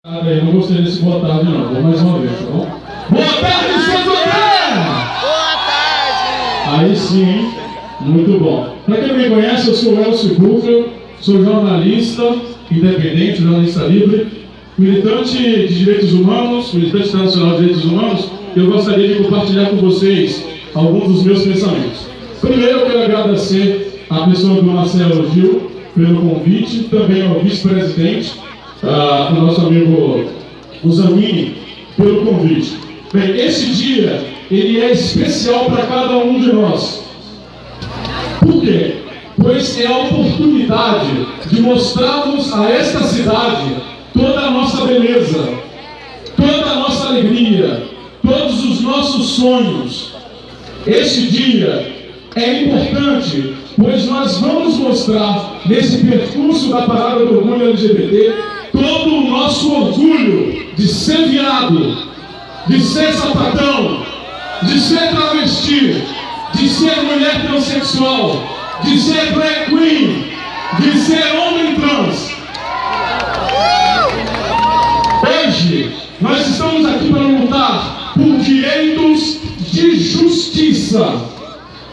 Eu não gostei desse boa tarde, não. Vou mais uma vez, tá bom? Boa tarde, Santo André! Boa tarde! Aí sim, hein? Muito bom. Para quem não me conhece, eu sou o Elcio Buffer, sou jornalista independente, jornalista livre, militante de direitos humanos, militante internacional de direitos humanos. Eu gostaria de compartilhar com vocês alguns dos meus pensamentos. Primeiro, eu quero agradecer a pessoa do Marcelo Gil pelo convite, também ao vice-presidente, o nosso amigo Zanini, pelo convite. Bem, esse dia, ele é especial para cada um de nós. Por quê? Pois é a oportunidade de mostrarmos a esta cidade toda a nossa beleza, toda a nossa alegria, todos os nossos sonhos. Este dia é importante, pois nós vamos mostrar nesse percurso da Parada do Orgulho LGBT todo o nosso orgulho de ser viado, de ser sapatão, de ser travesti, de ser mulher transexual, de ser drag queen, de ser homem trans. Hoje, nós estamos aqui para lutar por direitos de justiça.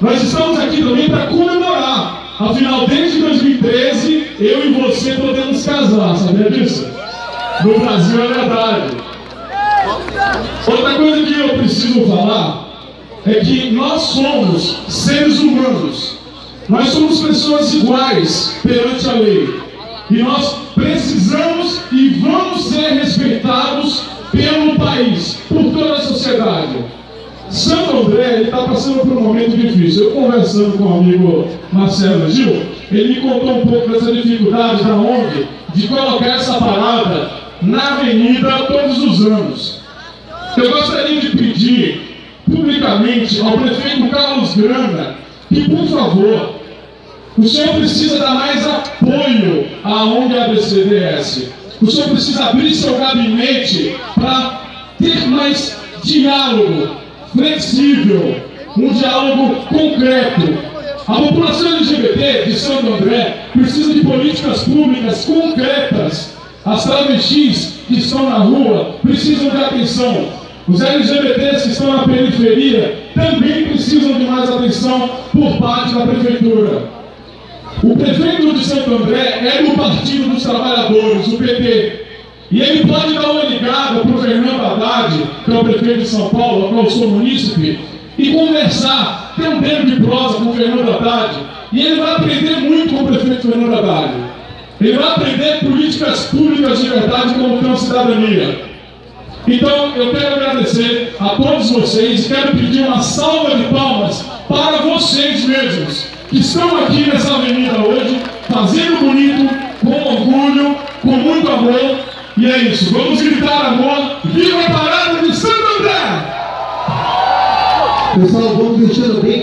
Nós estamos aqui também para comemorar. Afinal, desde 2013, eu e você podemos casar, sabia disso? No Brasil é verdade. Outra coisa que eu preciso falar é que nós somos seres humanos. Nós somos pessoas iguais perante a lei. E nós precisamos e vamos ser respeitados pelo país, por toda a sociedade. Santo André está passando por um momento difícil. Eu conversando com o amigo Marcelo Gil, ele me contou um pouco dessa dificuldade da ONG de colocar essa parada na avenida todos os anos. Eu gostaria de pedir publicamente ao prefeito Carlos Grana que, por favor, o senhor precisa dar mais apoio à ONG ABCDS. O senhor precisa abrir seu gabinete para ter mais diálogo flexível, um diálogo concreto. A população LGBT de Santo André precisa de políticas públicas concretas. As travestis que estão na rua precisam de atenção. Os LGBTs que estão na periferia também precisam de mais atenção por parte da prefeitura. O prefeito de Santo André é do Partido dos Trabalhadores, o PT. E ele pode dar uma ligada para o Fernando Haddad, que é o prefeito de São Paulo, a qual eu sou munícipe, e conversar, ter um tempo de prosa com o Fernando Haddad. E ele vai aprender muito com o prefeito Fernando Haddad. Ele vai aprender políticas públicas de verdade como tem a cidadania. Então, eu quero agradecer a todos vocês e quero pedir uma salva de palmas para vocês mesmos, que estão aqui nessa avenida hoje, fazendo bonito, com orgulho, com muito amor. E é isso, vamos gritar amor, viva a Parada de Santo André! Pessoal, vamos vestindo bem.